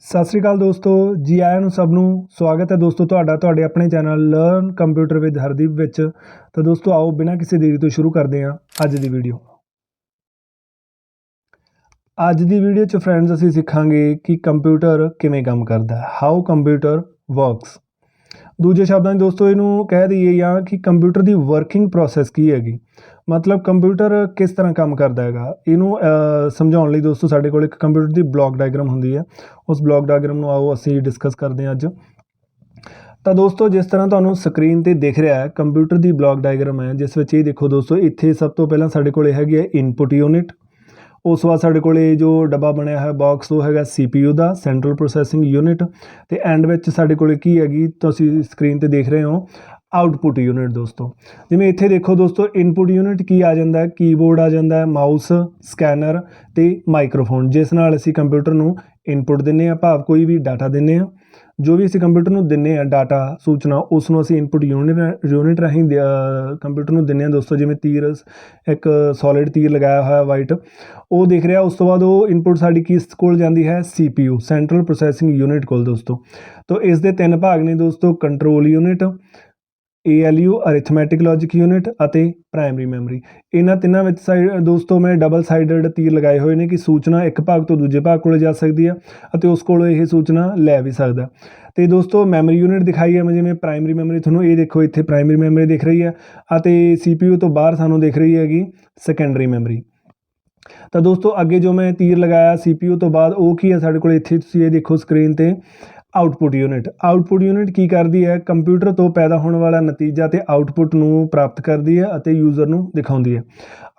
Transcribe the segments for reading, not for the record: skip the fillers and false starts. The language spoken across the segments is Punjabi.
ਸਤਿ ਸ਼੍ਰੀ ਅਕਾਲ ਦੋਸਤੋ, ਜੀ ਆਇਆਂ ਨੂੰ ਸਭ ਨੂੰ। ਸਵਾਗਤ ਹੈ ਦੋਸਤੋ ਤੁਹਾਡਾ ਤੁਹਾਡੇ ਆਪਣੇ channel learn computer with Hardeep ਵਿੱਚ। ਤਾਂ ਦੋਸਤੋ ਆਓ ਬਿਨਾਂ ਕਿਸੇ ਦੇਰੀ ਤੋਂ ਸ਼ੁਰੂ ਕਰਦੇ ਹਾਂ ਅੱਜ ਦੀ ਵੀਡੀਓ। ਅੱਜ ਦੀ ਵੀਡੀਓ 'ਚ ਫਰੈਂਡਸ ਅਸੀਂ ਸਿੱਖਾਂਗੇ ਕਿ ਕੰਪਿਊਟਰ ਕਿਵੇਂ ਕੰਮ ਕਰਦਾ ਹੈ, ਹਾਊ ਕੰਪਿਊਟਰ ਵਰਕਸ। ਦੂਜੇ ਸ਼ਬਦਾਂ 'ਚ ਦੋਸਤੋ ਇਹਨੂੰ ਕਹਿ ਦਈਏ ਜਾਂ ਕਿ ਕੰਪਿਊਟਰ ਦੀ ਵਰਕਿੰਗ ਪ੍ਰੋਸੈਸ ਕੀ ਹੈਗੀ, ਮਤਲਬ ਕੰਪਿਊਟਰ ਕਿਸ ਤਰ੍ਹਾਂ ਕੰਮ ਕਰਦਾ ਹੈਗਾ। ਇਹਨੂੰ ਸਮਝਾਉਣ ਲਈ ਦੋਸਤੋ ਸਾਡੇ ਕੋਲ ਇੱਕ ਕੰਪਿਊਟਰ ਦੀ ਬਲੌਕ ਡਾਇਗਰਾਮ ਹੁੰਦੀ ਹੈ। ਉਸ ਬਲੌਕ ਡਾਇਗਰਾਮ ਨੂੰ ਆਓ ਅਸੀਂ ਡਿਸਕਸ ਕਰਦੇ ਹਾਂ ਅੱਜ। ਤਾਂ ਦੋਸਤੋ ਜਿਸ ਤਰ੍ਹਾਂ ਤੁਹਾਨੂੰ ਸਕਰੀਨ 'ਤੇ ਦਿਖ ਰਿਹਾ ਹੈ, ਕੰਪਿਊਟਰ ਦੀ ਬਲੌਕ ਡਾਇਗਰਾਮ ਹੈ, ਜਿਸ ਵਿੱਚ ਇਹ ਦੇਖੋ ਦੋਸਤੋ, ਇੱਥੇ ਸਭ ਤੋਂ ਪਹਿਲਾਂ ਸਾਡੇ ਕੋਲ ਹੈਗੀ ਹੈ ਇਨਪੁਟ ਯੂਨਿਟ। ਉਸ ਤੋਂ ਬਾਅਦ ਸਾਡੇ ਕੋਲ ਜੋ ਡੱਬਾ ਬਣਿਆ ਹੈ ਬਾਕਸ, ਉਹ ਹੈਗਾ CPU ਦਾ ਸੈਂਟਰਲ ਪ੍ਰੋਸੈਸਿੰਗ ਯੂਨਿਟ। ਅਤੇ ਐਂਡ ਵਿੱਚ ਸਾਡੇ ਕੋਲ ਕੀ ਹੈਗੀ, ਤੁਸੀਂ ਸਕਰੀਨ 'ਤੇ ਦੇਖ ਰਹੇ ਹੋ, ਆਊਟਪੁੱਟ ਯੂਨਿਟ ਦੋਸਤੋ। ਜਿਵੇਂ ਇੱਥੇ ਦੇਖੋ ਦੋਸਤੋ, ਇਨਪੁਟ ਯੂਨਿਟ ਕੀ ਆ ਜਾਂਦਾ ਹੈ, ਕੀਬੋਰਡ ਆ ਜਾਂਦਾ ਹੈ, ਮਾਊਸ, ਸਕੈਨਰ ਅਤੇ ਮਾਈਕਰੋਫੋਨ, ਜਿਸ ਨਾਲ ਅਸੀਂ ਕੰਪਿਊਟਰ ਨੂੰ ਇਨਪੁਟ ਦਿੰਦੇ ਹਾਂ, ਭਾਵ ਕੋਈ ਵੀ ਡਾਟਾ ਦਿੰਦੇ ਹਾਂ। ਜੋ ਵੀ ਅਸੀਂ ਕੰਪਿਊਟਰ ਨੂੰ ਦਿੰਦੇ ਹਾਂ ਡਾਟਾ, ਸੂਚਨਾ, ਉਸ ਨੂੰ ਅਸੀਂ ਇਨਪੁਟ ਯੂਨਿਟ ਰਾਹੀਂ ਕੰਪਿਊਟਰ ਨੂੰ ਦਿੰਦੇ ਹਾਂ ਦੋਸਤੋ। ਜਿਵੇਂ ਤੀਰ, ਇੱਕ ਸੋਲਿਡ ਤੀਰ ਲਗਾਇਆ ਹੋਇਆ ਵਾਈਟ, ਉਹ ਦਿਖ ਰਿਹਾ। ਉਸ ਤੋਂ ਬਾਅਦ ਉਹ ਇਨਪੁਟ ਸਾਡੀ ਕਿਸ ਕੋਲ ਜਾਂਦੀ ਹੈ, CPU ਸੈਂਟਰਲ ਪ੍ਰੋਸੈਸਿੰਗ ਯੂਨਿਟ ਕੋਲ ਦੋਸਤੋ। ਤਾਂ ਇਸ ਦੇ ਤਿੰਨ ਭਾਗ ਨੇ ਦੋਸਤੋ, control unit, ALU arithmetic logic unit ਅਤੇ ਪ੍ਰਾਇਮਰੀ ਮੈਮਰੀ। ਇਹਨਾਂ ਤਿੰਨਾਂ ਵਿੱਚ ਦੋਸਤੋ ਮੈਂ ਡਬਲ ਸਾਈਡਡ ਤੀਰ ਲਗਾਏ ਹੋਏ ਨੇ ਕਿ ਸੂਚਨਾ ਇੱਕ ਭਾਗ ਤੋਂ ਦੂਜੇ ਭਾਗ ਕੋਲ ਜਾ ਸਕਦੀ ਹੈ ਅਤੇ ਉਸ ਕੋਲ ਇਹ ਸੂਚਨਾ ਲੈ ਵੀ ਸਕਦਾ। ਅਤੇ ਦੋਸਤੋ ਮੈਮਰੀ ਯੂਨਿਟ ਦਿਖਾਈ ਹੈ ਮੈਂ, ਜਿਵੇਂ ਪ੍ਰਾਇਮਰੀ ਮੈਮਰੀ, ਤੁਹਾਨੂੰ ਇਹ ਦੇਖੋ ਇੱਥੇ ਪ੍ਰਾਇਮਰੀ ਮੈਮਰੀ ਦਿਖ ਰਹੀ ਹੈ ਅਤੇ CPU ਤੋਂ ਬਾਹਰ ਸਾਨੂੰ ਦਿਖ ਰਹੀ ਹੈਗੀ ਸੈਕੰਡਰੀ ਮੈਮਰੀ। ਤਾਂ ਦੋਸਤੋ ਅੱਗੇ ਜੋ ਮੈਂ ਤੀਰ ਲਗਾਇਆ CPU ਤੋਂ ਬਾਅਦ, ਉਹ ਕੀ ਹੈ ਸਾਡੇ ਕੋਲ, ਇੱਥੇ ਤੁਸੀਂ ਇਹ ਦੇਖੋ ਸਕਰੀਨ 'ਤੇ, ਆਊਟਪੁੱਟ ਯੂਨਿਟ। ਆਊਟਪੁੱਟ ਯੂਨਿਟ ਕੀ ਕਰਦੀ ਹੈ, ਕੰਪਿਊਟਰ ਤੋਂ ਪੈਦਾ ਹੋਣ ਵਾਲਾ ਨਤੀਜਾ ਅਤੇ ਆਊਟਪੁੱਟ ਨੂੰ ਪ੍ਰਾਪਤ ਕਰਦੀ ਹੈ ਅਤੇ ਯੂਜ਼ਰ ਨੂੰ ਦਿਖਾਉਂਦੀ ਹੈ।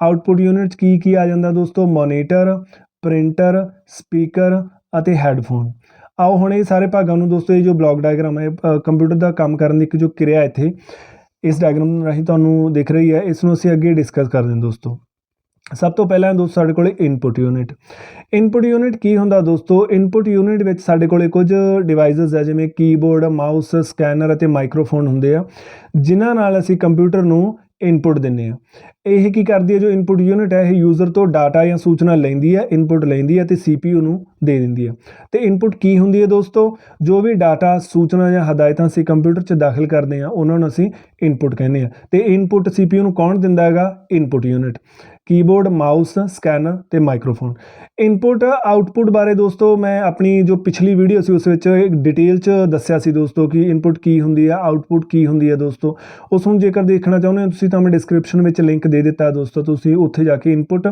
ਆਊਟਪੁੱਟ ਯੂਨਿਟ 'ਚ ਕੀ ਆ ਜਾਂਦਾ ਦੋਸਤੋ, ਮੋਨੀਟਰ, ਪ੍ਰਿੰਟਰ, ਸਪੀਕਰ ਅਤੇ ਹੈੱਡਫੋਨ। ਆਓ ਹੁਣ ਇਹ ਸਾਰੇ ਭਾਗਾਂ ਨੂੰ ਦੋਸਤੋ, ਇਹ ਜੋ ਬਲੌਕ ਡਾਇਗਰਾਮ ਹੈ ਕੰਪਿਊਟਰ ਦਾ ਕੰਮ ਕਰਨ ਦੀ ਇੱਕ ਜੋ ਕਿਰਿਆ ਇੱਥੇ ਇਸ ਡਾਇਗਰਾਮ ਰਾਹੀਂ ਤੁਹਾਨੂੰ ਦਿਖ ਰਹੀ ਹੈ, ਇਸ ਨੂੰ ਅਸੀਂ ਅੱਗੇ ਡਿਸਕਸ ਕਰਦੇ ਹਾਂ ਦੋਸਤੋ। ਸਭ ਤੋਂ ਪਹਿਲਾਂ ਦੋਸਤੋ ਸਾਡੇ ਕੋਲ ਇਨਪੁਟ ਯੂਨਿਟ। ਇਨਪੁਟ ਯੂਨਿਟ ਕੀ ਹੁੰਦਾ ਦੋਸਤੋ, ਇਨਪੁਟ ਯੂਨਿਟ ਵਿੱਚ ਸਾਡੇ ਕੋਲ ਕੁਝ ਡਿਵਾਈਸਿਸ ਹੈ, ਜਿਵੇਂ ਕੀਬੋਰਡ, ਮਾਊਸ, ਸਕੈਨਰ ਅਤੇ ਮਾਈਕਰੋਫੋਨ ਹੁੰਦੇ ਆ, ਜਿਨ੍ਹਾਂ ਨਾਲ ਅਸੀਂ ਕੰਪਿਊਟਰ ਨੂੰ ਇਨਪੁਟ ਦਿੰਦੇ ਹਾਂ। ਇਹ ਕੀ ਕਰਦੀ ਹੈ, ਜੋ ਇਨਪੁਟ ਯੂਨਿਟ ਹੈ, ਇਹ ਯੂਜ਼ਰ ਤੋਂ ਡਾਟਾ ਜਾਂ ਸੂਚਨਾ ਲੈਂਦੀ ਹੈ, ਇਨਪੁਟ ਲੈਂਦੀ ਹੈ ਅਤੇ CPU ਨੂੰ ਦੇ ਦਿੰਦੀ ਹੈ। ਅਤੇ ਇਨਪੁਟ ਕੀ ਹੁੰਦੀ ਹੈ ਦੋਸਤੋ, ਜੋ ਵੀ ਡਾਟਾ, ਸੂਚਨਾ ਜਾਂ ਹਦਾਇਤਾਂ ਅਸੀਂ ਕੰਪਿਊਟਰ 'ਚ ਦਾਖਲ ਕਰਦੇ ਹਾਂ, ਉਹਨਾਂ ਨੂੰ ਅਸੀਂ ਇਨਪੁਟ ਕਹਿੰਦੇ ਹਾਂ। ਅਤੇ ਇਨਪੁਟ CPU ਨੂੰ ਕੌਣ ਦਿੰਦਾ ਹੈਗਾ, input unit. Keyboard, mouse, scanner ਅਤੇ ਮਾਈਕਰੋਫੋਨ। ਇਨਪੁਟ ਆਊਟਪੁੱਟ ਬਾਰੇ ਦੋਸਤੋ ਮੈਂ ਆਪਣੀ ਜੋ ਪਿਛਲੀ ਵੀਡੀਓ ਸੀ ਉਸ ਵਿੱਚ ਡਿਟੇਲ 'ਚ ਦੱਸਿਆ ਸੀ ਦੋਸਤੋ ਕਿ ਇਨਪੁਟ ਕੀ ਹੁੰਦੀ ਹੈ, ਆਊਟਪੁੱਟ ਕੀ ਹੁੰਦੀ ਹੈ ਦੋਸਤੋ। ਉਸ ਨੂੰ ਜੇਕਰ ਦੇਖਣਾ ਚਾਹੁੰਦੇ ਹੋ ਤੁਸੀਂ ਤਾਂ ਮੈਂ ਡਿਸਕ੍ਰਿਪਸ਼ਨ ਵਿੱਚ ਲਿੰਕ ਦੇ ਦਿੱਤਾ ਦੋਸਤੋ, ਤੁਸੀਂ ਉੱਥੇ ਜਾ ਕੇ ਇਨਪੁਟ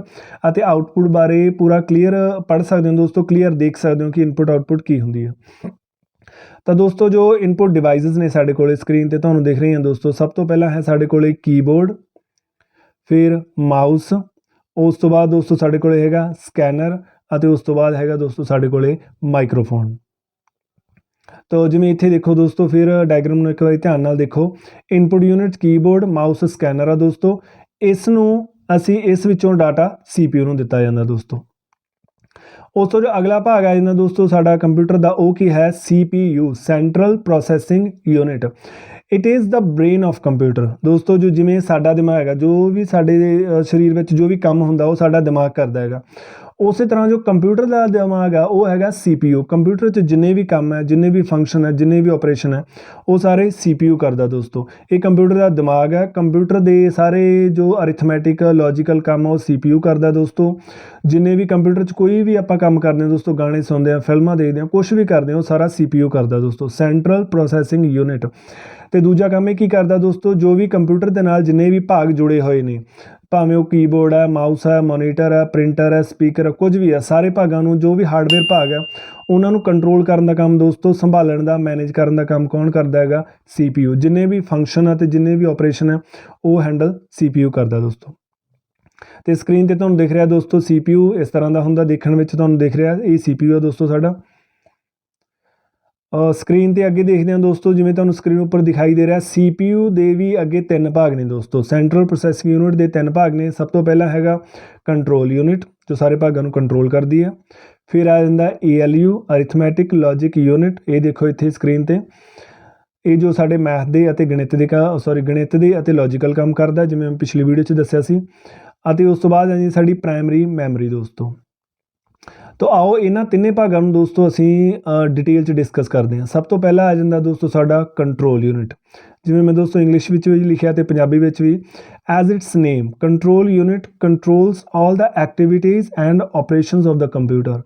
ਅਤੇ ਆਊਟਪੁੱਟ ਬਾਰੇ ਪੂਰਾ ਕਲੀਅਰ ਪੜ੍ਹ ਸਕਦੇ ਹੋ ਦੋਸਤੋ, ਕਲੀਅਰ ਦੇਖ ਸਕਦੇ ਹੋ ਕਿ ਇਨਪੁਟ ਆਊਟਪੁੱਟ ਕੀ ਹੁੰਦੀ ਹੈ। ਤਾਂ ਦੋਸਤੋ ਜੋ ਇਨਪੁਟ ਡਿਵਾਈਸਿਸ ਨੇ ਸਾਡੇ ਕੋਲ ਸਕਰੀਨ 'ਤੇ ਤੁਹਾਨੂੰ ਦਿਖ ਰਹੀਆਂ ਦੋਸਤੋ, ਸਭ ਤੋਂ ਪਹਿਲਾਂ ਹੈ ਸਾਡੇ ਕੋਲ ਕੀਬੋਰਡ, ਫਿਰ ਮਾਊਸ, ਉਸ ਤੋਂ ਬਾਅਦ ਦੋਸਤੋ ਸਾਡੇ ਕੋਲ ਹੈਗਾ ਸਕੈਨਰ ਅਤੇ ਉਸ ਤੋਂ ਬਾਅਦ ਹੈਗਾ ਦੋਸਤੋ ਸਾਡੇ ਕੋਲ ਮਾਈਕਰੋਫੋਨ। ਤਾਂ ਜਿਵੇਂ ਇੱਥੇ ਦੇਖੋ ਦੋਸਤੋ, ਫਿਰ ਡਾਇਗਰਾਮ ਨੂੰ ਇੱਕ ਵਾਰੀ ਧਿਆਨ ਨਾਲ ਦੇਖੋ। Input unit keyboard, mouse, scanner ਆ ਦੋਸਤੋ। ਇਸ ਨੂੰ ਅਸੀਂ ਇਸ ਵਿੱਚੋਂ ਡਾਟਾ CPU ਨੂੰ ਦਿੱਤਾ ਜਾਂਦਾ ਦੋਸਤੋ। ਉਸ ਤੋਂ ਜੋ ਅਗਲਾ ਭਾਗ ਆ ਜਾਂਦਾ ਦੋਸਤੋ ਸਾਡਾ ਕੰਪਿਊਟਰ ਦਾ, ਉਹ ਕੀ ਹੈ, CPU central processing unit. It is the brain of computer ਦੋਸਤੋ। ਜੋ ਜਿਵੇਂ ਸਾਡਾ ਦਿਮਾਗ ਹੈਗਾ, ਜੋ ਵੀ ਸਾਡੇ ਸਰੀਰ ਵਿੱਚ ਜੋ ਵੀ ਕੰਮ ਹੁੰਦਾ ਉਹ ਸਾਡਾ ਦਿਮਾਗ ਕਰਦਾ ਹੈਗਾ, ਉਸੇ ਤਰ੍ਹਾਂ ਜੋ ਕੰਪਿਊਟਰ ਦਾ ਦਿਮਾਗ ਆ ਉਹ ਹੈਗਾ CPU। ਕੰਪਿਊਟਰ 'ਚ ਜਿੰਨੇ ਵੀ ਕੰਮ ਹੈ, ਜਿੰਨੇ ਵੀ ਫੰਕਸ਼ਨ ਹੈ, ਜਿੰਨੇ ਵੀ ਆਪਰੇਸ਼ਨ ਹੈ, ਉਹ ਸਾਰੇ CPU ਕਰਦਾ ਦੋਸਤੋ। ਇਹ ਕੰਪਿਊਟਰ ਦਾ ਦਿਮਾਗ ਹੈ। ਕੰਪਿਊਟਰ ਦੇ ਸਾਰੇ ਜੋ ਅਰਿਥਮੈਟਿਕ ਲੌਜੀਕਲ ਕੰਮ ਆ ਉਹ CPU ਕਰਦਾ ਦੋਸਤੋ। ਜਿੰਨੇ ਵੀ ਕੰਪਿਊਟਰ 'ਚ ਕੋਈ ਵੀ ਆਪਾਂ ਕੰਮ ਕਰਦੇ ਹਾਂ ਦੋਸਤੋ, ਗਾਣੇ ਸੁਣਦੇ ਹਾਂ, ਫਿਲਮਾਂ ਦੇਖਦੇ ਹਾਂ, ਕੁਛ ਵੀ ਕਰਦੇ ਹਾਂ, ਉਹ ਸਾਰਾ CPU ਕਰਦਾ ਦੋਸਤੋ, ਸੈਂਟਰਲ ਪ੍ਰੋਸੈਸਿੰਗ ਯੂਨਿਟ। ਅਤੇ ਦੂਜਾ ਕੰਮ ਇਹ ਕੀ ਕਰਦਾ ਦੋਸਤੋ, ਜੋ ਵੀ ਕੰਪਿਊਟਰ ਦੇ ਨਾਲ ਜਿੰਨੇ ਵੀ ਭਾਗ ਜੁੜੇ ਹੋਏ ਨੇ, ਭਾਵੇਂ ਉਹ ਕੀਬੋਰਡ ਹੈ, ਮਾਊਸ ਹੈ, ਮੋਨੀਟਰ ਹੈ, ਪ੍ਰਿੰਟਰ ਹੈ, ਸਪੀਕਰ ਹੈ, ਕੁਝ ਵੀ ਹੈ, ਸਾਰੇ ਭਾਗਾਂ ਨੂੰ, ਜੋ ਵੀ ਹਾਰਡਵੇਅਰ ਭਾਗ ਹੈ, ਉਹਨਾਂ ਨੂੰ ਕੰਟਰੋਲ ਕਰਨ ਦਾ ਕੰਮ ਦੋਸਤੋ, ਸੰਭਾਲਣ ਦਾ, ਮੈਨੇਜ ਕਰਨ ਦਾ ਕੰਮ ਕੌਣ ਕਰਦਾ ਹੈਗਾ, CPU। ਜਿੰਨੇ ਵੀ ਫੰਕਸ਼ਨ ਹੈ ਅਤੇ ਜਿੰਨੇ ਵੀ ਆਪਰੇਸ਼ਨ ਹੈ, ਉਹ ਹੈਂਡਲ CPU ਕਰਦਾ ਦੋਸਤੋ। ਅਤੇ ਸਕਰੀਨ 'ਤੇ ਤੁਹਾਨੂੰ ਦਿਖ ਰਿਹਾ ਦੋਸਤੋ CPU ਇਸ ਤਰ੍ਹਾਂ ਦਾ ਹੁੰਦਾ, ਦੇਖਣ ਵਿੱਚ ਤੁਹਾਨੂੰ ਦਿਖ ਰਿਹਾ ਇਹ CPU ਹੈ ਦੋਸਤੋ ਸਾਡਾ। ਸਕਰੀਨ 'ਤੇ ਅੱਗੇ ਦੇਖਦੇ ਹਾਂ ਦੋਸਤੋ, ਜਿਵੇਂ ਤੁਹਾਨੂੰ ਸਕਰੀਨ ਉੱਪਰ ਦਿਖਾਈ ਦੇ ਰਿਹਾ, CPU ਦੇ ਵੀ ਅੱਗੇ ਤਿੰਨ ਭਾਗ ਨੇ ਦੋਸਤੋ। ਸੈਂਟਰਲ ਪ੍ਰੋਸੈਸਿੰਗ ਯੂਨਿਟ ਦੇ ਤਿੰਨ ਭਾਗ ਨੇ। ਸਭ ਤੋਂ ਪਹਿਲਾਂ ਹੈਗਾ ਕੰਟਰੋਲ ਯੂਨਿਟ, ਜੋ ਸਾਰੇ ਭਾਗਾਂ ਨੂੰ ਕੰਟਰੋਲ ਕਰਦੀ ਹੈ। ਫਿਰ ਆ ਜਾਂਦਾ ALU ਅਰਿਥਮੈਟਿਕ ਲੌਜਿਕ ਯੂਨਿਟ। ਇਹ ਦੇਖੋ ਇੱਥੇ ਸਕਰੀਨ 'ਤੇ, ਇਹ ਜੋ ਸਾਡੇ ਮੈਥ ਦੇ ਅਤੇ ਗਣਿਤ ਦੇ ਅਤੇ ਲੌਜੀਕਲ ਕੰਮ ਕਰਦਾ, ਜਿਵੇਂ ਮੈਂ ਪਿਛਲੀ ਵੀਡੀਓ 'ਚ ਦੱਸਿਆ ਸੀ। ਅਤੇ ਉਸ ਤੋਂ ਬਾਅਦ ਆ ਜੀ ਸਾਡੀ ਪ੍ਰਾਇਮਰੀ ਮੈਮਰੀ ਦੋਸਤੋ। तो आओ इन्हां तिन्ने भागां नूं दोस्तों असीं डिटेल च डिस्कस करते हैं। सब तो पहला आ जांदा दोस्तों साडा कंट्रोल यूनिट। जिवें मैं दोस्तों इंग्लिश विच भी लिखिआ ते पंजाबी विच भी, as its name control unit controls all the activities and operations of the computer.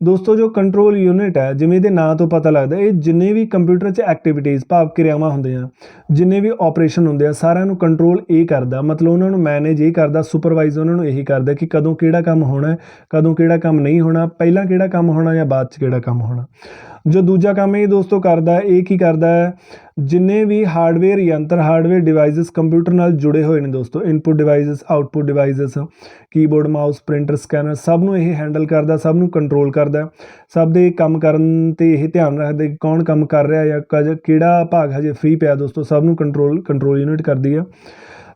दोस्तों जो कंट्रोल यूनिट है जिवें इहदे नां तो पता लगदा ये जिन्ने भी कंप्यूटर 'च एक्टिविटीज़ भाव क्रियावां हुंदियां, जिन्ने भी ऑपरेशन हुंदे आ, सारिਆਂ ਨੂੰ कंट्रोल ये करदा, मतलब उन्हां ਨੂੰ मैनेज ये करदा, सुपरवाइज उन्हां ਨੂੰ यही करदा कि कदों किहड़ा काम होना है, कदों किहड़ा काम नहीं होना, पहलां किहड़ा काम होना या बाद 'च किहड़ा काम होना। जो दूजा काम ये दोस्तों करदा है, ये की करदा है, जिन्ने भी हार्डवेयर यंत्र हार्डवेयर डिवाइसिस कंप्यूटर नाल जुड़े हुए हैं दोस्तों, input devices output devices keyboard mouse printer scanner सब नूं ये हैंडल करदा, सब नूं कंट्रोल करदा, सब दे काम करन ते ये ध्यान रखदा कि कौन काम कर रहा या किहड़ा भाग हजे फ्री पिया दोस्तों, सब नूं कंट्रोल यूनिट करदी है।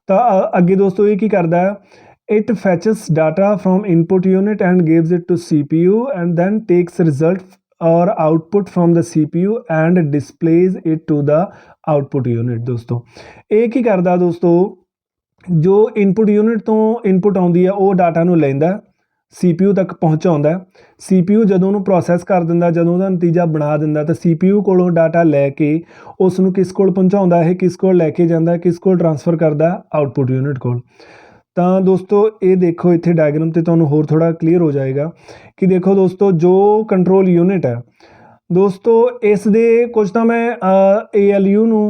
तो अगे दोस्तों ये की करदा है, it fetches data from input unit and gives it to CPU and then takes result or output from the CPU and displays it to the output unit। दोस्तों ये की करदा दोस्तों, जो इनपुट यूनिट तो इनपुट आउंदी है वो डाटा नूं लैंदा, CPU तक पहुँचाउंदा, CPU जदों उहनूं प्रोसैस कर दिंदा, जदों उहदा नतीजा बना दिंदा तो CPU कोलों डाटा लैके उस नूं किस कोल पहुँचाउंदा है, किस कोल लैके जांदा, किस कोल ट्रांसफर करदा, आउटपुट यूनिट कोल। तो दोस्तों ये देखो इत्थे डायग्राम ते तुहानूं होर थोड़ा क्लीयर हो जाएगा कि देखो दोस्तों जो कंट्रोल यूनिट है दोस्तों, इस दे कुछ तो मैं ALU नूं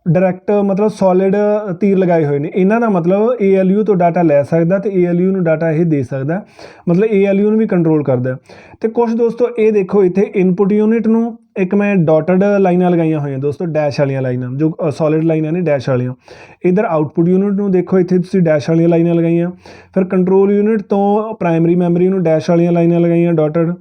डायरैक्ट मतलब सॉलिड तीर लगाए हुए ने, इन्हां दा मतलब ALU तो डाटा लै सकदा ते ALU नूं डाटा ये दे सकदा, मतलब ALU नूं भी कंट्रोल करदा। तो कुछ दोस्तों ये देखो इत्थे इनपुट यूनिट नूं एक मैं डॉटड लाइनां लगाइयां हुई दोस्तों, डैश वालियां लाइनां जो सॉलिड लाइनां ने डैश वालियां। इधर आउटपुट यूनिट नूं देखो इत्थे तुसीं डैश वालियां लाइनां लगाइयां, फिर कंट्रोल यूनिट तो प्राइमरी मैमरी नूं डैश वालियां लाइनां लगाइयां डॉटड,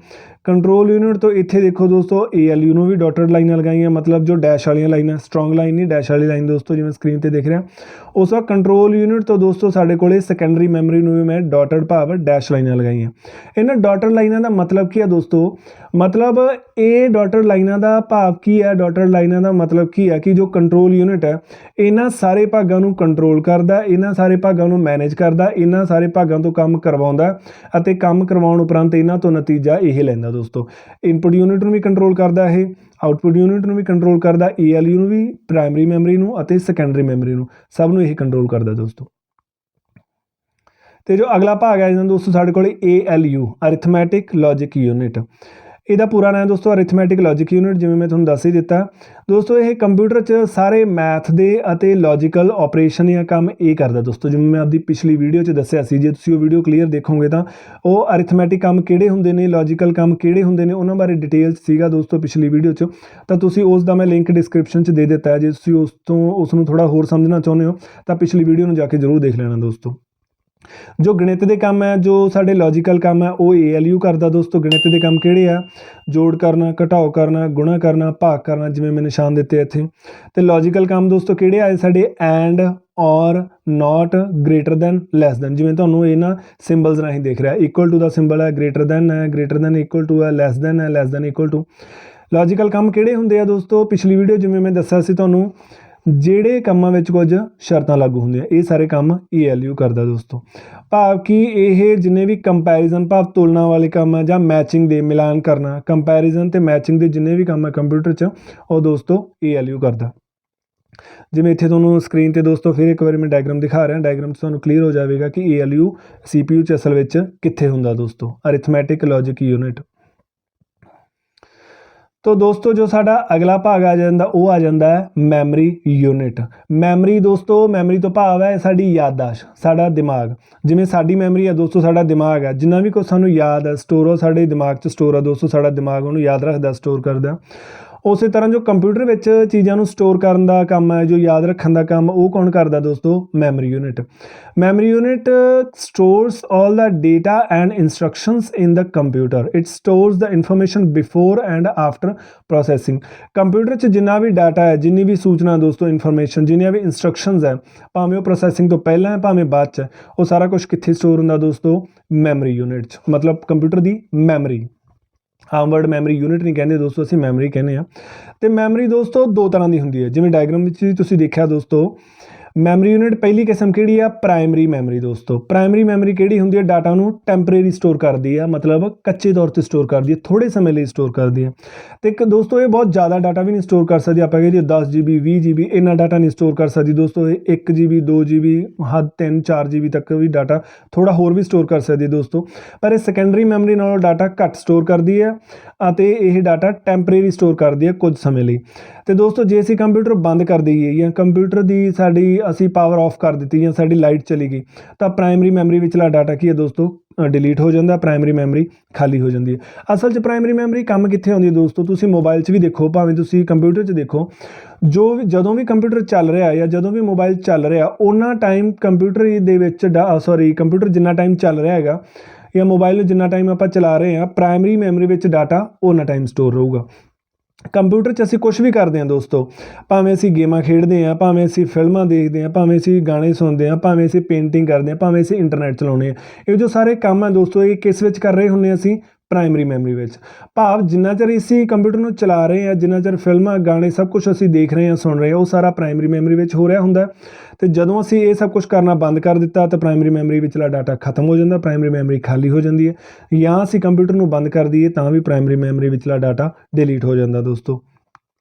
कंट्रोल यूनिट तो इत्थे देखो दोस्तों ALU नूं भी डॉटड लाइनां लगाइयां, मतलब जो डैश वालियां लाइनां, स्ट्रॉन्ग लाइन नहीं डैश वाली लाइन दोस्तों जिवें स्क्रीन ते दिख रहा। उस वक्त कंट्रोल यूनिट तो दोस्तों साडे कोले सैकेंडरी मैमरी नूं भी मैं डॉटड भाव डैश लाइनां लगाइयां। इन्हां डॉटड लाइनां दा मतलब की है दोस्तों, मतलब ये डॉटड लाइनां दा भाव की है, डॉटड लाइनां दा मतलब की है कि जो कंट्रोल यूनिट है इन्हां सारे भागां नूं कंट्रोल करदा, इन्हां सारे भागां नूं मैनेज करदा, इन्हां सारे भागां तो काम करवाउंदा अते काम करवाउण उपरंत इन्हां तो नतीजा यह लैंदा दोस्तों। इनपुट यूनिट नूं भी कंट्रोल करदा है, आउटपुट यूनिट नूं भी कंट्रोल करदा, ALU नूं भी, प्राइमरी मैमरी नूं अते सैकेंडरी मैमरी नूं, सब नूं यही कंट्रोल करदा दोस्तों। तो जो अगला भाग है दोस्तों साडे कोल ALU अरिथमैटिक लॉजिक यूनिट, ਇਹਦਾ पूरा नाम दोस्तों अरिथमैटिक लॉजिक यूनिट, जिवें मैं तुहानूं दस ही दिता दोस्तों, ये कंप्यूटर 'च सारे मैथ दे अते लॉजिकल ऑपरेशन या काम ये करदा दोस्तों। जिवें मैं आपकी पिछली वीडियो 'च दस्सिआ सी, जे तुसीं वो वीडियो क्लीयर देखोगे तो वो अरिथमैटिक काम किहड़े हुंदे ने, लॉजिकल काम किहड़े हुंदे ने, उन्हां बारे डिटेल सीगा दोस्तों पिछली वीडियो 'च, तो तुसीं उस दा मैं लिंक डिस्क्रिप्शन 'च दे दिता है। जे तुसीं उसनूं थोड़ा होर समझना चाहुंदे हो तो पिछली वीडियो नूं जाके जरूर देख लेना दोस्तों। जो गणित के काम है, जो साडे लॉजिकल काम है वो ALU करदा दोस्तों। गणित के काम किहड़े आ, जोड़ करना, घटाओ करना, गुणा करना, भाग करना, जिवें मैं निशान दिते इत्थे। ते लॉजिकल काम दोस्तों किहड़े आए साडे, एंड, और, not, greater than, less than, जिवें तुहानूं ये ना सिंबल्स राहीं दिख रहा, इक्वल टू दा सिंबल है, ग्रेटर दैन इक्वल टू है, less than equal to. Logical काम किहड़े हुंदे आ दोस्तों, पिछली वीडियो जिवें मैं दस्सिआ सी तुहानूं, ਜਿਹੜੇ ਕੰਮਾਂ ਵਿੱਚ ਕੁਝ ਸ਼ਰਤਾਂ ਲਾਗੂ ਹੁੰਦੀਆਂ, ਇਹ ਸਾਰੇ ਕੰਮ ALU ਕਰਦਾ ਦੋਸਤੋ। ਭਾਵ ਕਿ ਇਹ ਜਿੰਨੇ ਵੀ ਕੰਪੈਰੀਜ਼ਨ ਭਾਵ ਤੁਲਨਾ ਵਾਲੇ ਕੰਮ ਆ ਜਾਂ ਮੈਚਿੰਗ ਦੇ ਮਿਲਾਨ ਕਰਨਾ, ਕੰਪੈਰੀਜ਼ਨ ਤੇ ਮੈਚਿੰਗ ਦੇ ਜਿੰਨੇ ਵੀ ਕੰਮ ਆ ਕੰਪਿਊਟਰ 'ਚ ਉਹ ਦੋਸਤੋ ALU ਕਰਦਾ। ਜਿਵੇਂ ਇੱਥੇ ਤੁਹਾਨੂੰ ਸਕਰੀਨ ਤੇ ਦੋਸਤੋ ਫਿਰ ਇੱਕ ਵਾਰੀ ਮੈਂ ਡਾਇਗਰਾਮ ਦਿਖਾ ਰਿਹਾ, ਡਾਇਗਰਾਮ 'ਚ ਤੁਹਾਨੂੰ ਕਲੀਅਰ ਹੋ ਜਾਵੇਗਾ ਕਿ ALU CPU 'ਚ ਅਸਲ ਵਿੱਚ ਕਿੱਥੇ ਹੁੰਦਾ ਦੋਸਤੋ, ਅਰਿਥਮੈਟਿਕ ਲੌਜਿਕ यूनिट। तो दोस्तों जो साडा अगला भाग आ जाता वो आ जाता है मैमरी यूनिट। मैमरी दोस्तों, मैमरी तो भाव है साडी याददाश्त, साडा दिमाग। जिवें साडी मैमरी है दोस्तों, साडा दिमाग है, जिन्ना भी कुछ सानूं याद है स्टोर हो साडे दिमाग 'च स्टोर है दोस्तों, साडा दिमाग उहनूं याद रखदा, स्टोर करदा। उस तरह जो कंप्यूटर विच चीज़ां नूं स्टोर करन दा काम है, जो याद रखण दा काम वो कौन करदा दोस्तों, memory unit. Memory unit stores all the data and instructions in the computer. It stores the information before and after processing. Computer 'च जिन्ना भी डाटा है, जिन्नी भी सूचना दोस्तों, इंफॉर्मेशन, जिन्नियां भी इंस्ट्रक्शंस है, भावें वो प्रोसैसिंग तो पहला है भावें बाद च, वो सारा कुछ कित्थे स्टोर हुंदा दोस्तों, मैमरी यूनिट 'च, मतलब कंप्यूटर दी मैमरी। आम वर्ड मैमरी यूनिट नहीं कहते दोस्तों, असीं मैमरी कहने आ। तो मैमरी दोस्तों दो तरह की होंदी है, जिवें डायग्राम में तुसीं देखिआ दोस्तों, ਮੈਮਰੀ ਯੂਨਿਟ ਪਹਿਲੀ ਕਿਸਮ ਕਿਹੜੀ ਆ? ਪ੍ਰਾਇਮਰੀ ਮੈਮਰੀ ਦੋਸਤੋ। ਪ੍ਰਾਇਮਰੀ ਮੈਮਰੀ ਕਿਹੜੀ ਹੁੰਦੀ ਹੈ? ਡਾਟਾ ਨੂੰ ਟੈਂਪਰੇਰੀ ਸਟੋਰ ਕਰਦੀ ਆ, ਮਤਲਬ ਕੱਚੇ ਤੌਰ ਤੇ ਸਟੋਰ ਕਰਦੀ ਹੈ, ਥੋੜੇ ਸਮੇਂ ਲਈ ਸਟੋਰ ਕਰਦੀ ਹੈ। ਤੇ ਇੱਕ ਦੋਸਤੋ ਇਹ ਬਹੁਤ ਜ਼ਿਆਦਾ ਡਾਟਾ ਵੀ ਨਹੀਂ ਸਟੋਰ ਕਰ ਸਕਦੀ। ਆਪਾਂ ਕਹਿੰਦੇ 10 GB 20 GB ਇੰਨਾ ਡਾਟਾ ਨਹੀਂ ਸਟੋਰ ਕਰ ਸਕਦੀ ਦੋਸਤੋ। ਇਹ 1 GB 2 GB ਹੱਦ 3 4 GB ਤੱਕ ਵੀ ਡਾਟਾ ਥੋੜਾ ਹੋਰ ਵੀ ਸਟੋਰ ਕਰ ਸਕਦੀ ਹੈ ਦੋਸਤੋ। ਪਰ ਇਹ ਸੈਕੰਡਰੀ ਮੈਮਰੀ ਨਾਲੋਂ ਡਾਟਾ ਘੱਟ ਸਟੋਰ ਕਰਦੀ ਹੈ ਅਤੇ ਇਹ ਡਾਟਾ ਟੈਂਪਰੇਰੀ ਸਟੋਰ ਕਰਦੀ ਹੈ ਕੁਝ ਸਮੇਂ ਲਈ। ਤੇ ਦੋਸਤੋ ਜੇ ਅਸੀਂ ਕੰਪਿਊਟਰ ਬੰਦ ਕਰ ਦਈਏ ਜਾਂ ਕੰਪਿਊਟਰ ਦੀ ਸਾਡੀ ਅਸੀਂ ਪਾਵਰ ਆਫ ਕਰ ਦਿੱਤੀ ਜਾਂ ਸਾਡੀ ਲਾਈਟ ਚਲੀ ਗਈ ਤਾਂ ਪ੍ਰਾਇਮਰੀ ਮੈਮਰੀ ਵਿਚਲਾ ਡਾਟਾ ਕੀ ਹੈ ਦੋਸਤੋ? ਡਿਲੀਟ ਹੋ ਜਾਂਦਾ, ਪ੍ਰਾਇਮਰੀ ਮੈਮਰੀ ਖਾਲੀ ਹੋ ਜਾਂਦੀ ਹੈ। ਅਸਲ 'ਚ ਪ੍ਰਾਇਮਰੀ ਮੈਮਰੀ ਕੰਮ ਕਿੱਥੇ ਆਉਂਦੀ ਹੈ ਦੋਸਤੋ? ਤੁਸੀਂ ਮੋਬਾਈਲ 'ਚ ਵੀ ਦੇਖੋ, ਭਾਵੇਂ ਤੁਸੀਂ ਕੰਪਿਊਟਰ 'ਚ ਦੇਖੋ, ਜਦੋਂ ਵੀ ਕੰਪਿਊਟਰ ਚੱਲ ਰਿਹਾ ਜਾਂ ਜਦੋਂ ਵੀ ਮੋਬਾਈਲ ਚੱਲ ਰਿਹਾ ਉਹਨਾਂ ਟਾਈਮ ਕੰਪਿਊਟਰ ਦੇ ਵਿੱਚ ਕੰਪਿਊਟਰ ਜਿੰਨਾ ਟਾਈਮ ਚੱਲ ਰਿਹਾ ਹੈਗਾ ਜਾਂ ਮੋਬਾਈਲ ਨੂੰ ਜਿੰਨਾ ਟਾਈਮ ਆਪਾਂ ਚਲਾ ਰਹੇ ਹਾਂ, ਪ੍ਰਾਇਮਰੀ ਮੈਮਰੀ ਵਿੱਚ ਡਾਟਾ ਉਹਨਾਂ ਟਾਈਮ ਸਟੋਰ ਰਹੂਗਾ। ਕੰਪਿਊਟਰ 'ਚ ਅਸੀਂ ਕੁਛ ਵੀ ਕਰਦੇ ਹਾਂ ਦੋਸਤੋ, ਭਾਵੇਂ ਅਸੀਂ ਗੇਮਾਂ ਖੇਡਦੇ ਹਾਂ, ਭਾਵੇਂ ਅਸੀਂ ਫਿਲਮਾਂ ਦੇਖਦੇ ਹਾਂ, ਭਾਵੇਂ ਅਸੀਂ ਗਾਣੇ ਸੁਣਦੇ ਹਾਂ, ਭਾਵੇਂ ਅਸੀਂ ਪੇਂਟਿੰਗ ਕਰਦੇ ਹਾਂ, ਭਾਵੇਂ ਅਸੀਂ ਇੰਟਰਨੈਟ ਚਲਾਉਂਦੇ ਹਾਂ, ਇਹ ਜੋ ਸਾਰੇ ਕੰਮ ਹੈ ਦੋਸਤੋ ਇਹ ਕਿਸ ਵਿੱਚ ਕਰ ਰਹੇ ਹੁੰਦੇ ਹਾਂ? ਅਸੀਂ ਪ੍ਰਾਇਮਰੀ ਮੈਮਰੀ ਵਿੱਚ। ਭਾਵ ਜਿੰਨਾ ਚਿਰ ਅਸੀਂ ਕੰਪਿਊਟਰ ਨੂੰ ਚਲਾ ਰਹੇ ਹਾਂ, ਜਿੰਨਾ ਚਿਰ ਫਿਲਮਾਂ ਗਾਣੇ ਸਭ ਕੁਛ ਅਸੀਂ ਦੇਖ ਰਹੇ ਹਾਂ, ਸੁਣ ਰਹੇ ਹਾਂ, ਉਹ ਸਾਰਾ ਪ੍ਰਾਇਮਰੀ ਮੈਮਰੀ ਵਿੱਚ ਹੋ ਰਿਹਾ ਹੁੰਦਾ। ਅਤੇ ਜਦੋਂ ਅਸੀਂ ਇਹ ਸਭ ਕੁਛ ਕਰਨਾ ਬੰਦ ਕਰ ਦਿੱਤਾ ਤਾਂ ਪ੍ਰਾਇਮਰੀ ਮੈਮਰੀ ਵਿਚਲਾ ਡਾਟਾ ਖਤਮ ਹੋ ਜਾਂਦਾ, ਪ੍ਰਾਇਮਰੀ ਮੈਮਰੀ ਖਾਲੀ ਹੋ ਜਾਂਦੀ ਹੈ। ਜਾਂ ਅਸੀਂ ਕੰਪਿਊਟਰ ਨੂੰ ਬੰਦ ਕਰ ਦਈਏ ਤਾਂ ਵੀ ਪ੍ਰਾਇਮਰੀ ਮੈਮਰੀ ਵਿਚਲਾ ਡਾਟਾ ਡਿਲੀਟ ਹੋ ਜਾਂਦਾ ਦੋਸਤੋ।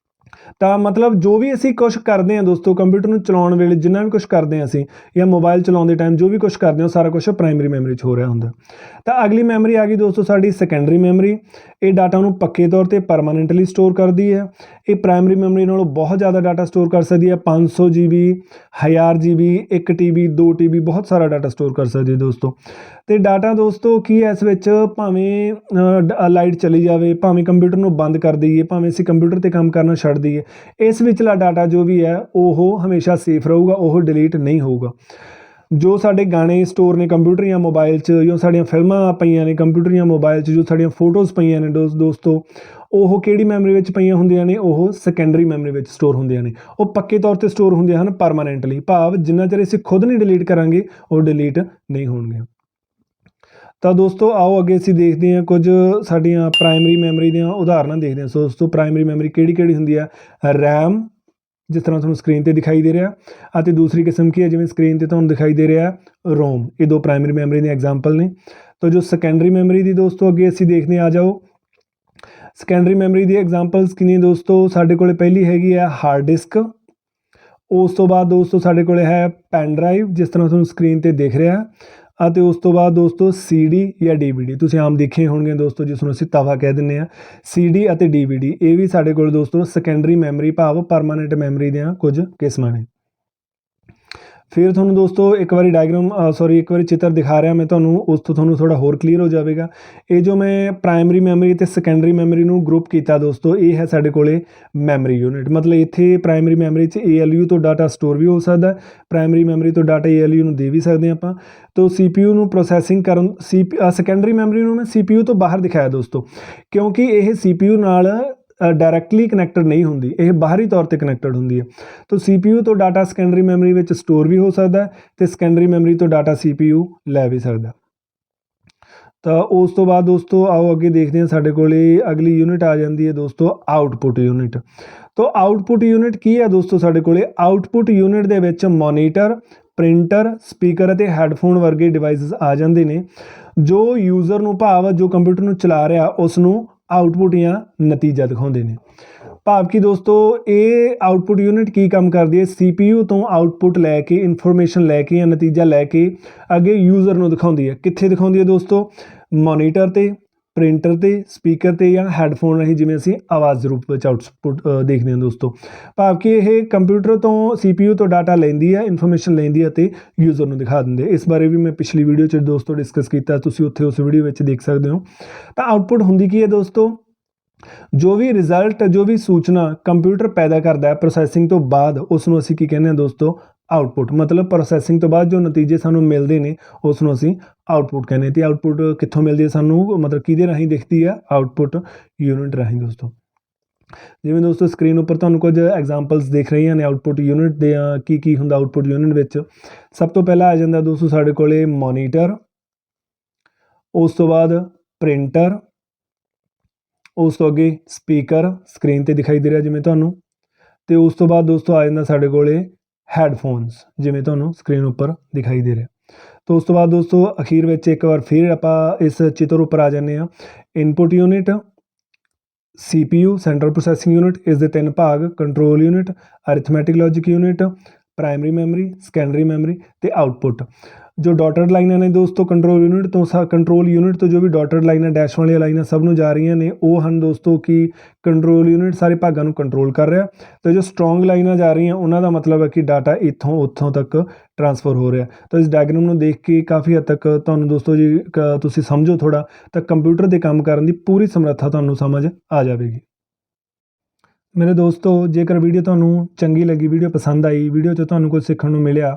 ਤਾਂ ਮਤਲਬ ਜੋ ਵੀ ਅਸੀਂ ਕੁਛ ਕਰਦੇ ਹਾਂ ਦੋਸਤੋ ਕੰਪਿਊਟਰ ਨੂੰ ਚਲਾਉਣ ਵੇਲੇ, ਜਿੰਨਾ ਵੀ ਕੁਛ ਕਰਦੇ ਹਾਂ ਅਸੀਂ ਜਾਂ ਮੋਬਾਈਲ ਚਲਾਉਂਦੇ ਟਾਈਮ ਜੋ ਵੀ ਕੁਛ ਕਰਦੇ ਹਾਂ ਸਾਰਾ ਕੁਛ ਪ੍ਰਾਇਮਰੀ ਮੈਮਰੀ 'ਚ ਹੋ ਰਿਹਾ ਹੁੰਦਾ। ਤਾਂ ਅਗਲੀ ਮੈਮਰੀ ਆ ਗਈ ਦੋਸਤੋ ਸਾਡੀ ਸੈਕੰਡਰੀ ਮੈਮਰੀ। ਇਹ ਡਾਟਾ ਨੂੰ ਪੱਕੇ ਤੌਰ 'ਤੇ ਪਰਮਾਨੈਂਟਲੀ ਸਟੋਰ ਕਰਦੀ ਹੈ। ਇਹ ਪ੍ਰਾਇਮਰੀ ਮੈਮਰੀ ਨਾਲੋਂ ਬਹੁਤ ਜ਼ਿਆਦਾ ਡਾਟਾ ਸਟੋਰ ਕਰ ਸਕਦੀ ਹੈ। 500 GB 1000 GB 1 TB 2 TB ਬਹੁਤ ਸਾਰਾ ਡਾਟਾ ਸਟੋਰ ਕਰ ਸਕਦੀ ਹੈ ਦੋਸਤੋ। ਅਤੇ ਡਾਟਾ ਦੋਸਤੋ ਕੀ ਹੈ ਇਸ ਵਿੱਚ, ਭਾਵੇਂ ਲਾਈਟ ਚਲੀ ਜਾਵੇ, ਭਾਵੇਂ ਕੰਪਿਊਟਰ ਨੂੰ ਬੰਦ ਕਰ ਦਈਏ, ਭਾਵੇਂ ਅਸੀਂ ਕੰਪਿਊਟਰ 'ਤੇ ਕੰਮ ਕਰਨਾ ਛੱਡ ਦਈਏ, ਇਸ ਵਿਚਲਾ ਡਾਟਾ ਜੋ ਵੀ ਹੈ ਉਹ ਹਮੇਸ਼ਾ ਸੇਫ ਰਹੂਗਾ, ਉਹ ਡਿਲੀਟ ਨਹੀਂ ਹੋਊਗਾ। ਜੋ ਸਾਡੇ ਗਾਣੇ ਸਟੋਰ ਨੇ ਕੰਪਿਊਟਰ ਜਾਂ ਮੋਬਾਈਲ 'ਚ, ਜੋ ਸਾਡੀਆਂ ਫਿਲਮਾਂ ਪਈਆਂ ਨੇ ਕੰਪਿਊਟਰ ਜਾਂ ਮੋਬਾਈਲ 'ਚ, ਜੋ ਸਾਡੀਆਂ ਫੋਟੋਜ਼ ਪਈਆਂ ਨੇ ਦੋਸਤੋ ਉਹ ਕਿਹੜੀ ਮੈਮਰੀ ਵਿੱਚ ਪਈਆਂ ਹੁੰਦੀਆਂ ਨੇ? ਉਹ ਸੈਕੰਡਰੀ ਮੈਮਰੀ ਵਿੱਚ ਸਟੋਰ ਹੁੰਦੀਆਂ ਨੇ। ਉਹ ਪੱਕੇ ਤੌਰ 'ਤੇ ਸਟੋਰ ਹੁੰਦੀਆਂ ਹਨ ਪਰਮਾਨੈਂਟਲੀ, ਭਾਵ ਜਿੰਨਾ ਚਿਰ ਅਸੀਂ ਖੁਦ ਨਹੀਂ ਡਿਲੀਟ ਕਰਾਂਗੇ ਉਹ ਡਿਲੀਟ ਨਹੀਂ ਹੋਣਗੀਆਂ। ਤਾਂ ਦੋਸਤੋ ਆਓ ਅੱਗੇ ਅਸੀਂ ਦੇਖਦੇ ਹਾਂ ਕੁਝ ਸਾਡੀਆਂ ਪ੍ਰਾਇਮਰੀ ਮੈਮਰੀ ਦੀਆਂ ਉਦਾਹਰਨਾਂ ਦੇਖਦੇ ਹਾਂ। ਸੋ ਦੋਸਤੋ ਪ੍ਰਾਇਮਰੀ ਮੈਮਰੀ ਕਿਹੜੀ ਕਿਹੜੀ ਹੁੰਦੀ ਆ? ਰੈਮ, ਜਿਸ ਤਰ੍ਹਾਂ ਤੁਹਾਨੂੰ ਸਕਰੀਨ 'ਤੇ ਦਿਖਾਈ ਦੇ ਰਿਹਾ, ਅਤੇ ਦੂਸਰੀ ਕਿਸਮ ਕੀ ਹੈ ਜਿਵੇਂ ਸਕਰੀਨ 'ਤੇ ਤੁਹਾਨੂੰ ਦਿਖਾਈ ਦੇ ਰਿਹਾ ਰੋਮ। ਇਹ ਦੋ ਪ੍ਰਾਇਮਰੀ ਮੈਮਰੀ ਦੀਆਂ ਐਗਜ਼ਾਮਪਲ ਨੇ। ਤਾਂ ਜੋ ਸੈਕੰਡਰੀ ਮੈਮਰੀ ਦੀ ਦੋਸਤੋ ਅੱਗੇ ਅਸੀਂ ਦੇਖਦੇ ਹਾਂ, ਆ ਜਾਓ। ਸੈਕੰਡਰੀ ਮੈਮਰੀ ਦੀ ਐਗਜ਼ਾਮਪਲਸ ਕਿੰਨੀਆਂ ਦੋਸਤੋ? ਸਾਡੇ ਕੋਲ ਪਹਿਲੀ ਹੈਗੀ ਹੈ ਹਾਰਡ ਡਿਸਕ। ਉਸ ਤੋਂ ਬਾਅਦ ਦੋਸਤੋ ਸਾਡੇ ਕੋਲ ਹੈ ਪੈਨ ਡਰਾਈਵ, ਜਿਸ ਤਰ੍ਹਾਂ ਤੁਹਾਨੂੰ ਸਕਰੀਨ 'ਤੇ ਦਿਖ ਰਿਹਾ, ਅਤੇ ਉਸ ਤੋਂ ਬਾਅਦ ਦੋਸਤੋ CD ਜਾਂ DVD। ਤੁਸੀਂ ਆਮ ਦੇਖੇ ਹੋਣਗੇ ਦੋਸਤੋ ਜਿਸ ਨੂੰ ਅਸੀਂ ਤਵਾ ਕਹਿ ਦਿੰਦੇ ਹਾਂ। CD ਅਤੇ DVD ਇਹ ਵੀ ਸਾਡੇ ਕੋਲ ਦੋਸਤੋ ਸੈਕੰਡਰੀ ਮੈਮਰੀ ਭਾਵ ਪਰਮਾਨੈਂਟ ਮੈਮਰੀ ਦੀਆਂ ਕੁਝ ਕਿਸਮਾਂ ਨੇ। ਫਿਰ ਤੁਹਾਨੂੰ ਦੋਸਤੋ ਇੱਕ ਵਾਰੀ ਇੱਕ ਵਾਰੀ ਚਿੱਤਰ ਦਿਖਾ ਰਿਹਾ ਮੈਂ ਤੁਹਾਨੂੰ, ਉਸ ਤੋਂ ਤੁਹਾਨੂੰ ਥੋੜ੍ਹਾ ਹੋਰ ਕਲੀਅਰ ਹੋ ਜਾਵੇਗਾ। ਇਹ ਜੋ ਮੈਂ ਪ੍ਰਾਇਮਰੀ ਮੈਮਰੀ ਅਤੇ ਸੈਕੰਡਰੀ ਮੈਮਰੀ ਨੂੰ ਗਰੁੱਪ ਕੀਤਾ ਦੋਸਤੋ, ਇਹ ਹੈ ਸਾਡੇ ਕੋਲ ਮੈਮਰੀ ਯੂਨਿਟ। ਮਤਲਬ ਇੱਥੇ ਪ੍ਰਾਇਮਰੀ ਮੈਮਰੀ 'ਚ ALU ਤੋਂ ਡਾਟਾ ਸਟੋਰ ਵੀ ਹੋ ਸਕਦਾ, ਪ੍ਰਾਇਮਰੀ ਮੈਮਰੀ ਤੋਂ ਡਾਟਾ ALU ਨੂੰ ਦੇ ਵੀ ਸਕਦੇ ਹਾਂ ਆਪਾਂ। ਤੋਂ CPU ਨੂੰ ਪ੍ਰੋਸੈਸਿੰਗ ਕਰਨ, ਸੈਕੰਡਰੀ ਮੈਮਰੀ ਨੂੰ ਮੈਂ CPU ਤੋਂ ਬਾਹਰ ਦਿਖਾਇਆ ਦੋਸਤੋ, ਕਿਉਂਕਿ ਇਹ CPU ਨਾਲ ਡਾਇਰੈਕਟਲੀ ਕਨੈਕਟਡ ਨਹੀਂ ਹੁੰਦੀ, ਇਹ ਬਾਹਰੀ ਤੌਰ 'ਤੇ ਕਨੈਕਟਡ ਹੁੰਦੀ ਹੈ। ਤਾਂ CPU ਤੋਂ ਡਾਟਾ ਸੈਕੰਡਰੀ ਮੈਮਰੀ ਵਿੱਚ ਸਟੋਰ ਵੀ ਹੋ ਸਕਦਾ ਅਤੇ ਸੈਕੰਡਰੀ ਮੈਮਰੀ ਤੋਂ ਡਾਟਾ CPU ਲੈ ਵੀ ਸਕਦਾ। ਤਾਂ ਉਸ ਤੋਂ ਬਾਅਦ ਦੋਸਤੋ ਆਓ ਅੱਗੇ ਦੇਖਦੇ ਹਾਂ। ਸਾਡੇ ਕੋਲ ਅਗਲੀ ਯੂਨਿਟ ਆ ਜਾਂਦੀ ਹੈ ਦੋਸਤੋ ਆਊਟਪੁੱਟ ਯੂਨਿਟ। ਤਾਂ ਆਊਟਪੁੱਟ ਯੂਨਿਟ ਕੀ ਹੈ ਦੋਸਤੋ? ਸਾਡੇ ਕੋਲ ਆਊਟਪੁੱਟ ਯੂਨਿਟ ਦੇ ਵਿੱਚ ਮੋਨੀਟਰ, ਪ੍ਰਿੰਟਰ, ਸਪੀਕਰ ਅਤੇ ਹੈੱਡਫੋਨ ਵਰਗੇ ਡਿਵਾਈਸਿਸ ਆ ਜਾਂਦੇ ਨੇ, ਜੋ ਯੂਜ਼ਰ ਨੂੰ ਭਾਵ ਜੋ ਕੰਪਿਊਟਰ ਨੂੰ ਚਲਾ ਰਿਹਾ ਉਸ ਨੂੰ ਆਊਟਪੁੱਟ ਜਾਂ ਨਤੀਜਾ ਦਿਖਾਉਂਦੇ ਨੇ। ਭਾਵ ਕਿ ਦੋਸਤੋ ਇਹ ਆਊਟਪੁੱਟ ਯੂਨਿਟ ਕੀ ਕੰਮ ਕਰਦੀ ਹੈ? CPU ਤੋਂ ਆਊਟਪੁੱਟ ਲੈ ਕੇ, ਇਨਫੋਰਮੇਸ਼ਨ ਲੈ ਕੇ ਜਾਂ ਨਤੀਜਾ ਲੈ ਕੇ ਅੱਗੇ ਯੂਜ਼ਰ ਨੂੰ ਦਿਖਾਉਂਦੀ ਹੈ। ਕਿੱਥੇ ਦਿਖਾਉਂਦੀ ਹੈ ਦੋਸਤੋ? ਮੋਨੀਟਰ 'ਤੇ, ਪ੍ਰਿੰਟਰ 'ਤੇ, ਸਪੀਕਰ 'ਤੇ ਜਾਂ ਹੈੱਡਫੋਨ ਰਾਹੀਂ, ਜਿਵੇਂ ਅਸੀਂ ਆਵਾਜ਼ ਦੇ ਰੂਪ ਵਿੱਚ ਆਊਟਪੁੱਟ ਦੇਖਦੇ ਹਾਂ ਦੋਸਤੋ। ਭਾਵ ਕਿ ਇਹ ਕੰਪਿਊਟਰ ਤੋਂ CPU ਤੋਂ ਡਾਟਾ ਲੈਂਦੀ ਹੈ, ਇਨਫੋਰਮੇਸ਼ਨ ਲੈਂਦੀ ਹੈ ਅਤੇ ਯੂਜ਼ਰ ਨੂੰ ਦਿਖਾ ਦਿੰਦੇ। ਇਸ ਬਾਰੇ ਵੀ ਮੈਂ ਪਿਛਲੀ ਵੀਡੀਓ 'ਚ ਦੋਸਤੋ ਡਿਸਕਸ ਕੀਤਾ, ਤੁਸੀਂ ਉੱਥੇ ਉਸ ਵੀਡੀਓ ਵਿੱਚ ਦੇਖ ਸਕਦੇ ਹੋ। ਤਾਂ ਆਊਟਪੁੱਟ ਹੁੰਦੀ ਕੀ ਹੈ ਦੋਸਤੋ? ਜੋ ਵੀ ਰਿਜ਼ਲਟ, ਜੋ ਵੀ ਸੂਚਨਾ ਕੰਪਿਊਟਰ ਪੈਦਾ ਕਰਦਾ ਹੈ ਪ੍ਰੋਸੈਸਿੰਗ ਤੋਂ ਬਾਅਦ, ਉਸ ਨੂੰ ਅਸੀਂ ਕੀ ਕਹਿੰਦੇ ਹਾਂ ਦੋਸਤੋ? ਆਊਟਪੁੱਟ। ਮਤਲਬ ਪ੍ਰੋਸੈਸਿੰਗ ਤੋਂ ਬਾਅਦ ਜੋ ਨਤੀਜੇ ਸਾਨੂੰ ਮਿਲਦੇ ਨੇ ਉਸ ਨੂੰ ਅਸੀਂ ਆਊਟਪੁੱਟ ਕਹਿੰਦੇ ਹਾਂ। ਅਤੇ ਆਊਟਪੁੱਟ ਕਿੱਥੋਂ ਮਿਲਦੀ ਹੈ ਸਾਨੂੰ? ਮਤਲਬ ਕਿਹਦੇ ਰਾਹੀਂ ਦਿਖਦੀ ਆ? ਆਊਟਪੁੱਟ ਯੂਨਿਟ ਰਾਹੀਂ ਦੋਸਤੋ। ਜਿਵੇਂ ਦੋਸਤੋ ਸਕਰੀਨ ਉੱਪਰ ਤੁਹਾਨੂੰ ਕੁਝ ਐਗਜ਼ਾਮਪਲਸ ਦਿਖ ਰਹੀਆਂ ਨੇ ਆਊਟਪੁੱਟ ਯੂਨਿਟ ਦੇ, ਕੀ ਹੁੰਦਾ ਆਊਟਪੁੱਟ ਯੂਨਿਟ ਵਿੱਚ। ਸਭ ਤੋਂ ਪਹਿਲਾਂ ਆ ਜਾਂਦਾ ਦੋਸਤੋ ਸਾਡੇ ਕੋਲ ਮੋਨੀਟਰ, ਉਸ ਤੋਂ ਬਾਅਦ ਪ੍ਰਿੰਟਰ, ਉਸ ਤੋਂ ਅੱਗੇ ਸਪੀਕਰ ਸਕਰੀਨ 'ਤੇ ਦਿਖਾਈ ਦੇ ਰਿਹਾ ਜਿਵੇਂ ਤੁਹਾਨੂੰ, ਅਤੇ ਉਸ ਤੋਂ ਬਾਅਦ ਦੋਸਤੋ ਆ ਜਾਂਦਾ ਸਾਡੇ ਕੋਲ ਹੈਡਫੋਨਸ, ਜਿਵੇਂ ਤੁਹਾਨੂੰ ਸਕਰੀਨ ਉੱਪਰ ਦਿਖਾਈ ਦੇ ਰਿਹਾ। तो उस तो बाद दोस्तों अखीर में एक बार फिर आप इस चित्र उपर आ जाने input unit, CPU central processing unit, इस दे 3 भाग, control unit, arithmetic logic unit, primary memory, secondary memory ते आउटपुट। जो डॉटेड लाइनां ने दोस्तों कंट्रोल यूनिट तो जो भी डॉटेड लाइनां डैश वाली लाइनां सब नूं जा रही ने वो हैं दोस्तों कि कंट्रोल यूनिट सारे भागों नूं कंट्रोल कर रहा। तो जो स्ट्रोंग लाइनां जा रही उन्हों का मतलब है कि डाटा इत्थों उत्थों तक ट्रांसफर हो रहा। तो इस डायग्राम नूं देख के काफ़ी हद तक तुहानूं दोस्तों जी तुसीं समझो थोड़ा, तो कंप्यूटर के काम करने की पूरी समर्था तुहानूं समझ आ जाएगी। मेरे दोस्तों जेकर वीडियो तुहानूं चंगी लगी, वीडियो पसंद आई, वीडियो 'ਚ तुहानूं कुछ सीखण नूं मिलिया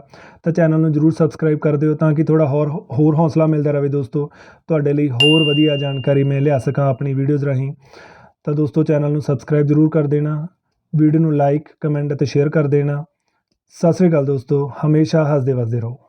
तो चैनल नूं जरूर सबसक्राइब कर दिओ ताकि थोड़ा होर हौसला मिलता रहे दोस्तों, तुहाडे लई होर वधिया जानकारी मैं लिया सकां अपनी वीडियोज़ राहीं। तो दोस्तों चैनल नूं सबसक्राइब जरूर कर देना, वीडियो नूं लाइक कमेंट ते शेयर कर देना। सत श्री अकाल दोस्तों, हमेशा हसदे वसदे रहो।